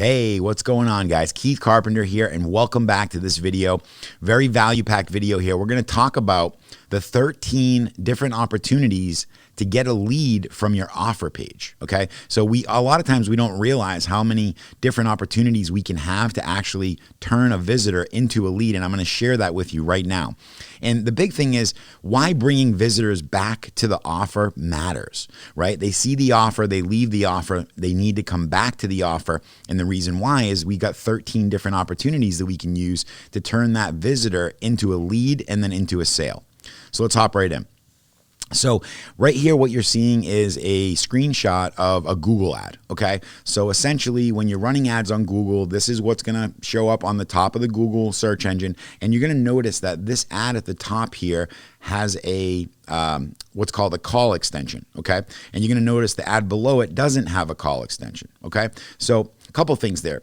Hey, what's going on, guys? Keith Carpenter here, and welcome back to this video. Very value-packed video here. We're going to talk about the 13 different opportunities to get a lead from your offer page, okay? So a lot of times we don't realize how many different opportunities we can have to actually turn a visitor into a lead, and I'm going to share that with you right now. And the big thing is why bringing visitors back to the offer matters, right? They see the offer, they leave the offer, they need to come back to the offer, and the reason why is we got 13 different opportunities that we can use to turn that visitor into a lead and then into a sale. So let's hop right in. So right here, what you're seeing is a screenshot of a Google ad, okay? So essentially, when you're running ads on Google, this is what's gonna show up on the top of the Google search engine, and you're gonna notice that this ad at the top here has a what's called a call extension, okay? And you're gonna notice the ad below it doesn't have a call extension, okay? So a couple things there.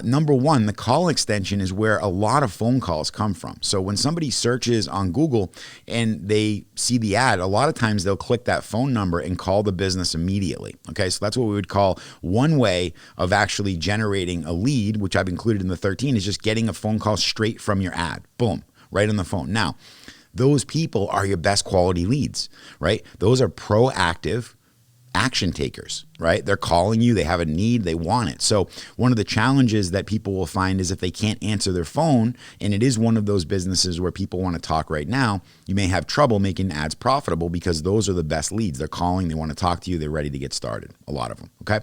Number one, the call extension is where a lot of phone calls come from. So when somebody searches on Google and they see the ad, a lot of times they'll click that phone number and call the business immediately, okay? So that's what we would call one way of actually generating a lead, which I've included in the 13, is just getting a phone call straight from your ad. Boom, right on the phone. Now, those people are your best quality leads, right? Those are proactive action takers, right? They're calling you, they have a need, they want it. So one of the challenges that people will find is if they can't answer their phone, and it is one of those businesses where people want to talk right now, you may have trouble making ads profitable because those are the best leads. They're calling, they want to talk to you, they're ready to get started, a lot of them, okay?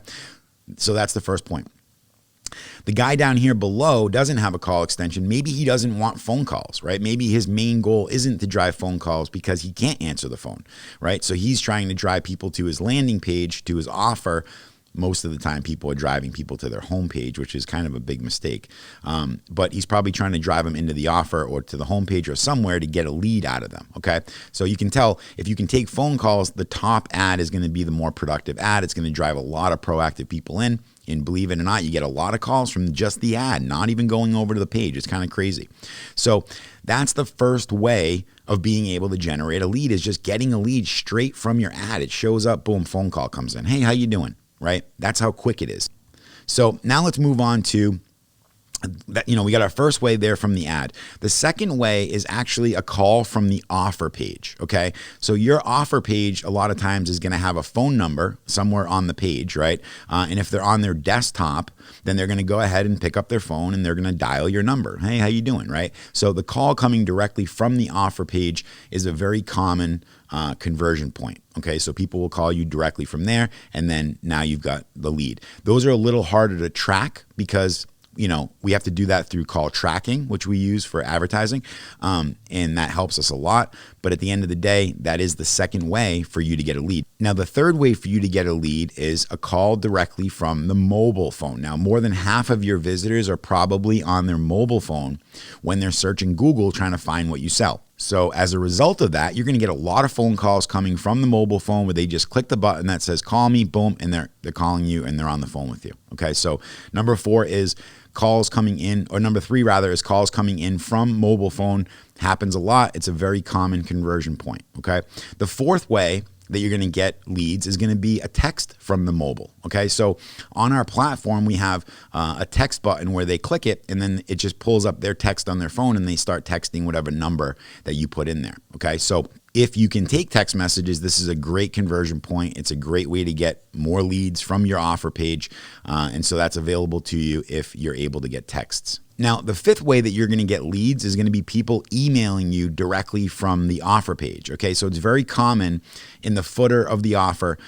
So that's the first point. The guy down here below doesn't have a call extension. Maybe he doesn't want phone calls, right? Maybe his main goal isn't to drive phone calls because he can't answer the phone, right? So he's trying to drive people to his landing page, to his offer. Most of the time, people are driving people to their homepage, which is kind of a big mistake. But he's probably trying to drive them into the offer or to the homepage or somewhere to get a lead out of them, okay? So you can tell if you can take phone calls, the top ad is going to be the more productive ad. It's going to drive a lot of proactive people in. And believe it or not, you get a lot of calls from just the ad, not even going over to the page. It's kind of crazy. So that's the first way of being able to generate a lead, is just getting a lead straight from your ad. It shows up, boom, phone call comes in. Hey, how you doing? Right? That's how quick it is. So now let's move on to that. We got our first way there from the ad. The second way is actually a call from the offer page, okay? So your offer page a lot of times is gonna have a phone number somewhere on the page, right? And if they're on their desktop, then they're gonna go ahead and pick up their phone and they're gonna dial your number. Hey, how you doing, right? So the call coming directly from the offer page is a very common conversion point, okay? So people will call you directly from there, and then now you've got the lead. Those are a little harder to track because we have to do that through call tracking, which we use for advertising, and that helps us a lot. But at the end of the day, that is the second way for you to get a lead. Now, the third way for you to get a lead is a call directly from the mobile phone. Now, more than half of your visitors are probably on their mobile phone when they're searching Google trying to find what you sell. So as a result of that, you're going to get a lot of phone calls coming from the mobile phone where they just click the button that says call me, boom, and they're calling you and they're on the phone with you. Okay, so number 4 is calls coming in, or number 3 rather, is calls coming in from mobile phone. Happens a lot. It's a very common conversion point. Okay, the fourth way that you're going to get leads is going to be a text from the mobile. Okay, so on our platform, we have a text button where they click it and then it just pulls up their text on their phone and they start texting whatever number that you put in there. Okay, so if you can take text messages, this is a great conversion point. It's a great way to get more leads from your offer page. And so that's available to you if you're able to get texts. Now, the fifth way that you're going to get leads is going to be people emailing you directly from the offer page. Okay, so it's very common in the footer of the offer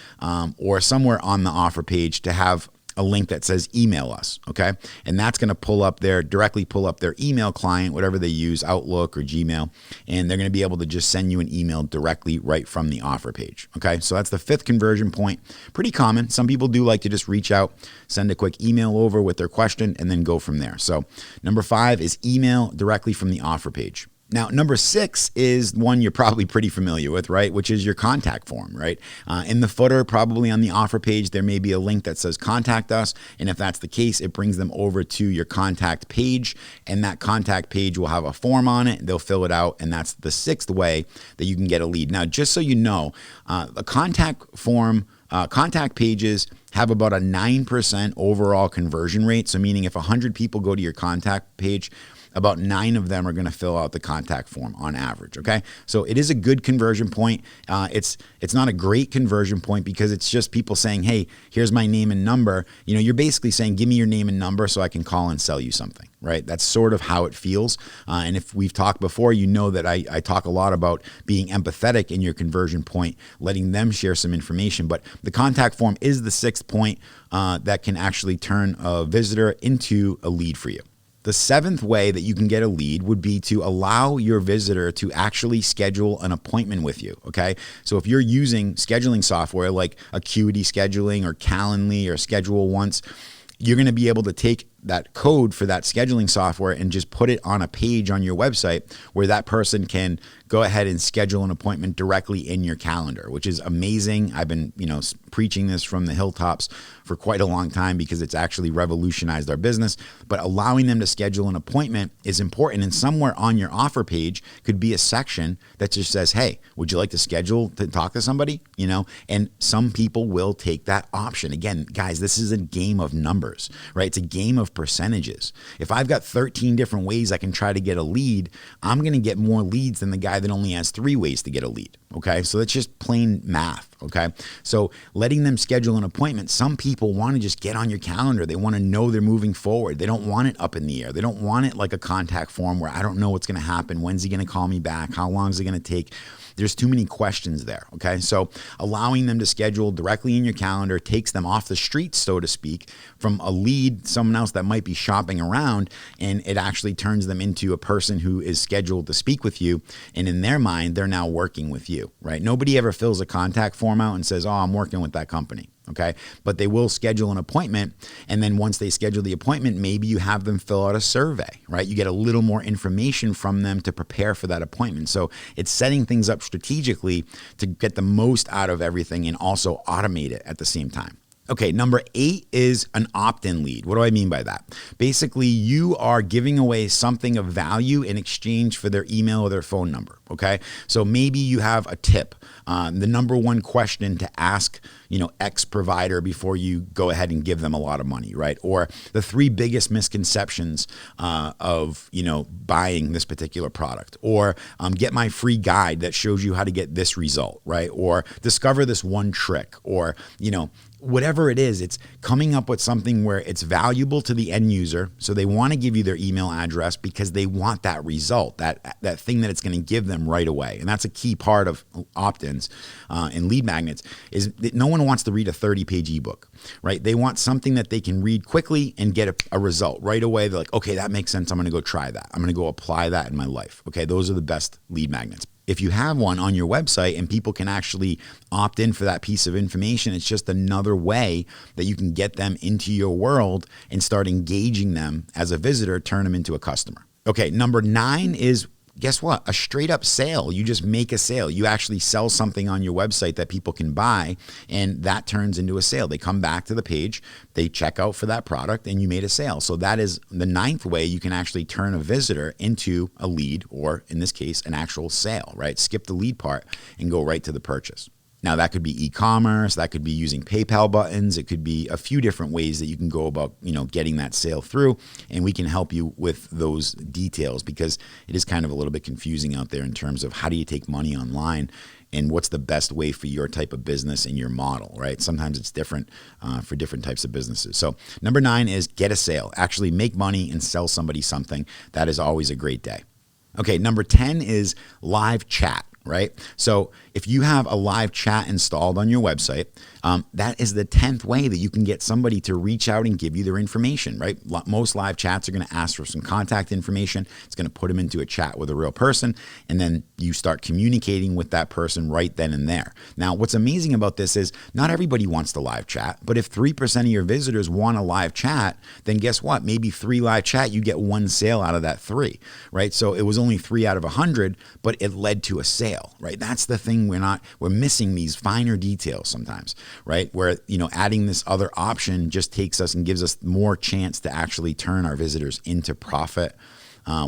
or somewhere on the offer page to have a link that says email us, okay? And that's going to directly pull up their email client, whatever they use, Outlook or Gmail, and they're going to be able to just send you an email directly right from the offer page, okay? So that's the fifth conversion point. Pretty common. Some people do like to just reach out, send a quick email over with their question, and then go from there. So number 5 is email directly from the offer page. Now, number 6 is one you're probably pretty familiar with, right? Which is your contact form, right? In the footer, probably on the offer page, there may be a link that says contact us. And if that's the case, it brings them over to your contact page. And that contact page will have a form on it. They'll fill it out. And that's the 6th way that you can get a lead. Now, just so you know, a contact form, contact pages have about a 9% overall conversion rate. So meaning if 100 people go to your contact page, about 9 of them are going to fill out the contact form on average. Okay. So it is a good conversion point. It's not a great conversion point because it's just people saying, hey, here's my name and number. You know, you're basically saying, give me your name and number so I can call and sell you something, right? That's sort of how it feels. And if we've talked before, you know that I talk a lot about being empathetic in your conversion point, letting them share some information. But the contact form is the 6th point that can actually turn a visitor into a lead for you. The 7th way that you can get a lead would be to allow your visitor to actually schedule an appointment with you, okay? So if you're using scheduling software like Acuity Scheduling or Calendly or Schedule Once, you're going to be able to take that code for that scheduling software and just put it on a page on your website where that person can go ahead and schedule an appointment directly in your calendar, which is amazing. I've been, preaching this from the hilltops for quite a long time because it's actually revolutionized our business. But allowing them to schedule an appointment is important. And somewhere on your offer page could be a section that just says, hey, would you like to schedule to talk to somebody? And some people will take that option. Again, guys, this is a game of numbers, right? It's a game of percentages. If I've got 13 different ways I can try to get a lead, I'm going to get more leads than the guy that only has 3 ways to get a lead. Okay. So that's just plain math. Okay. So letting them schedule an appointment, some people want to just get on your calendar. They want to know they're moving forward. They don't want it up in the air. They don't want it like a contact form where I don't know what's going to happen. When's he going to call me back? How long is it going to take? There's too many questions there. Okay. So allowing them to schedule directly in your calendar takes them off the street, so to speak, from a lead, someone else that might be shopping around, and it actually turns them into a person who is scheduled to speak with you. And in their mind, they're now working with you, right? Nobody ever fills a contact form out and says, oh, I'm working with that company. Okay. But they will schedule an appointment. And then once they schedule the appointment, maybe you have them fill out a survey, right? You get a little more information from them to prepare for that appointment. So it's setting things up strategically to get the most out of everything and also automate it at the same time. Okay, number 8 is an opt-in lead. What do I mean by that? Basically, you are giving away something of value in exchange for their email or their phone number, okay? So maybe you have a tip, the number one question to ask, X provider before you go ahead and give them a lot of money, right? Or the 3 biggest misconceptions of, buying this particular product, or get my free guide that shows you how to get this result, right? Or discover this one trick, or, whatever it is, it's coming up with something where it's valuable to the end user. So they want to give you their email address because they want that result, that thing that it's going to give them right away. And that's a key part of opt-ins and lead magnets is that no one wants to read a 30-page ebook, right? They want something that they can read quickly and get a result right away. They're like, okay, that makes sense. I'm going to go try that. I'm going to go apply that in my life. Okay, those are the best lead magnets. If you have one on your website and people can actually opt in for that piece of information, it's just another way that you can get them into your world and start engaging them as a visitor, turn them into a customer. Okay, number 9 is, guess what? A straight up sale. You just make a sale. You actually sell something on your website that people can buy, and that turns into a sale. They come back to the page, they check out for that product, and you made a sale. So that is the 9th way you can actually turn a visitor into a lead, or in this case, an actual sale, right? Skip the lead part and go right to the purchase. Now, that could be e-commerce, that could be using PayPal buttons, it could be a few different ways that you can go about, getting that sale through, and we can help you with those details because it is kind of a little bit confusing out there in terms of how do you take money online and what's the best way for your type of business and your model, right? Sometimes it's different for different types of businesses. So number 9 is get a sale, actually make money and sell somebody something. That is always a great day. Okay, number 10 is live chat. Right? So if you have a live chat installed on your website, that is the 10th way that you can get somebody to reach out and give you their information, right? Most live chats are going to ask for some contact information. It's going to put them into a chat with a real person, and then you start communicating with that person right then and there. Now, what's amazing about this is not everybody wants to live chat, but if 3% of your visitors want a live chat, then guess what? Maybe 3 live chat, you get 1 sale out of that 3, right? So it was only 3 out of 100, but it led to a sale. Right? That's the thing we're missing these finer details sometimes, right? Where, adding this other option just takes us and gives us more chance to actually turn our visitors into profit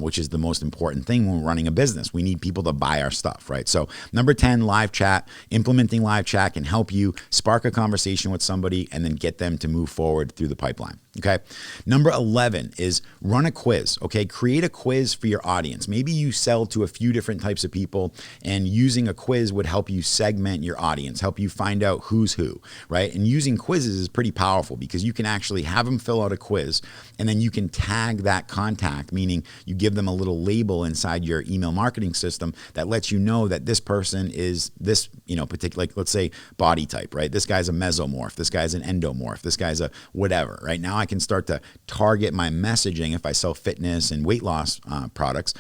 which is the most important thing when we're running a business. We need people to buy our stuff, right? So number 10, live chat. Implementing live chat can help you spark a conversation with somebody and then get them to move forward through the pipeline. Okay. Number 11 is run a quiz. Okay. Create a quiz for your audience. Maybe you sell to a few different types of people, and using a quiz would help you segment your audience, help you find out who's who, right? And using quizzes is pretty powerful because you can actually have them fill out a quiz, and then you can tag that contact, meaning you give them a little label inside your email marketing system that lets you know that this person is this, particular, like let's say body type, right? This guy's a mesomorph. This guy's an endomorph. This guy's a whatever, right? Now I can start to target my messaging if I sell fitness and weight loss products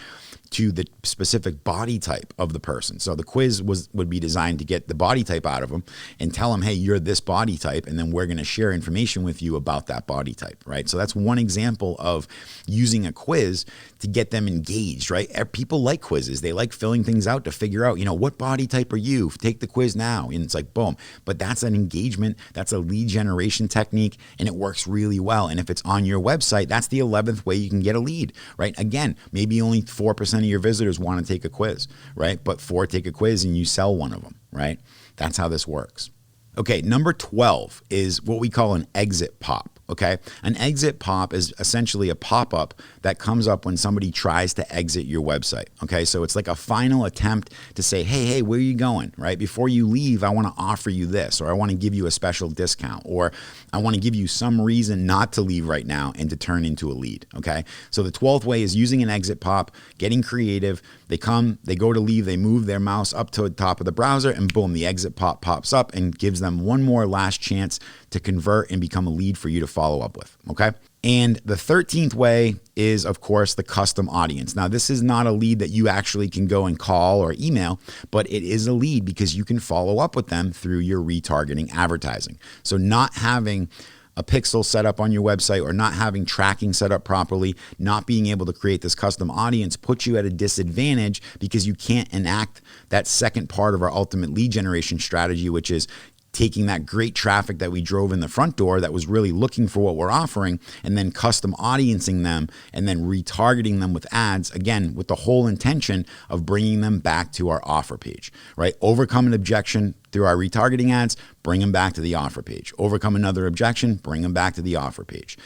to the specific body type of the person. So the quiz would be designed to get the body type out of them and tell them, hey, you're this body type, and then we're going to share information with you about that body type, right? So that's one example of using a quiz to get them engaged, right? People like quizzes. They like filling things out to figure out, what body type are you? Take the quiz now. And it's like, boom. But that's an engagement. That's a lead generation technique, and it works really well. And if it's on your website, that's the 11th way you can get a lead, right? Again, maybe only 4% of your visitors want to take a quiz, right? But 4 take a quiz and you sell one of them, right? That's how this works. Okay, number 12 is what we call an exit pop. Okay, an exit pop is essentially a pop-up that comes up when somebody tries to exit your website. Okay, so it's like a final attempt to say, hey, where are you going, right? Before you leave, I want to offer you this, or I want to give you a special discount, or I want to give you some reason not to leave right now and to turn into a lead. Okay, so the 12th way is using an exit pop, getting creative. They come, they go to leave, they move their mouse up to the top of the browser, and boom, the exit pop pops up and gives them one more last chance to convert and become a lead for you to follow up with, okay? And the 13th way is, of course, the custom audience. Now, this is not a lead that you actually can go and call or email, but it is a lead because you can follow up with them through your retargeting advertising. So not having a pixel set up on your website or not having tracking set up properly, not being able to create this custom audience puts you at a disadvantage because you can't enact that second part of our ultimate lead generation strategy, which is taking that great traffic that we drove in the front door that was really looking for what we're offering and then custom audiencing them and then retargeting them with ads, again, with the whole intention of bringing them back to our offer page, right? Overcome an objection through our retargeting ads, bring them back to the offer page. Overcome another objection, bring them back to the offer page.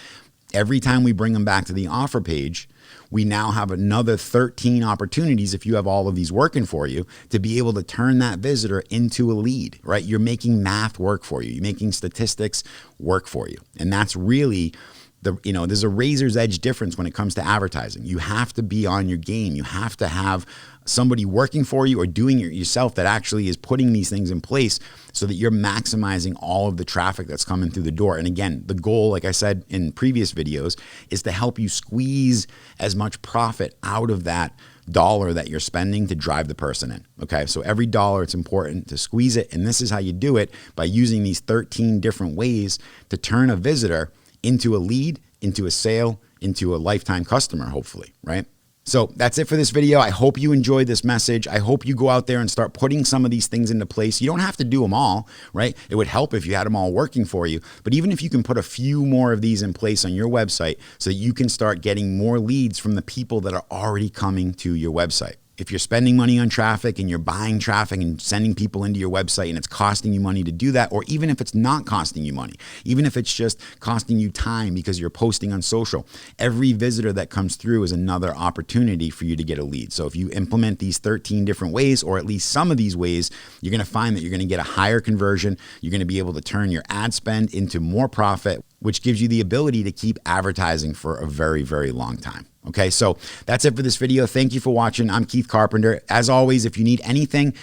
Every time we bring them back to the offer page, we now have another 13 opportunities, if you have all of these working for you, to be able to turn that visitor into a lead, right? You're making math work for you. You're making statistics work for you. And that's really there's a razor's edge difference when it comes to advertising. You have to be on your game. You have to have somebody working for you or doing it yourself that actually is putting these things in place so that you're maximizing all of the traffic that's coming through the door. And again, the goal, like I said in previous videos, is to help you squeeze as much profit out of that dollar that you're spending to drive the person in. Okay, so every dollar, it's important to squeeze it. And this is how you do it, by using these 13 different ways to turn a visitor into a lead, into a sale, into a lifetime customer, hopefully, right? So that's it for this video. I hope you enjoyed this message. I hope you go out there and start putting some of these things into place. You don't have to do them all, right? It would help if you had them all working for you. But even if you can put a few more of these in place on your website so that you can start getting more leads from the people that are already coming to your website. If you're spending money on traffic and you're buying traffic and sending people into your website and it's costing you money to do that, or even if it's not costing you money, even if it's just costing you time because you're posting on social, every visitor that comes through is another opportunity for you to get a lead. So if you implement these 13 different ways, or at least some of these ways, you're going to find that you're going to get a higher conversion. You're going to be able to turn your ad spend into more profit, which gives you the ability to keep advertising for a very, very long time. Okay, so that's it for this video. Thank you for watching. I'm Keith Carpenter. As always, if you need anything,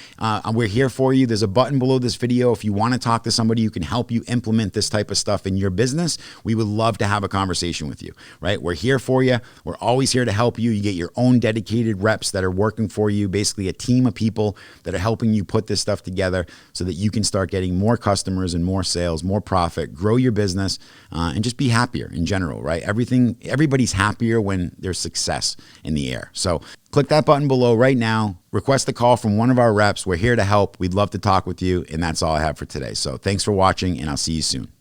we're here for you. There's a button below this video. If you want to talk to somebody who can help you implement this type of stuff in your business, we would love to have a conversation with you, right? We're here for you. We're always here to help you. You get your own dedicated reps that are working for you, basically a team of people that are helping you put this stuff together so that you can start getting more customers and more sales, more profit, grow your business, and just be happier in general, right? Everybody's happier when there's success in the air. So click that button below right now. Request a call from one of our reps. We're here to help. We'd love to talk with you. And that's all I have for today. So thanks for watching, and I'll see you soon.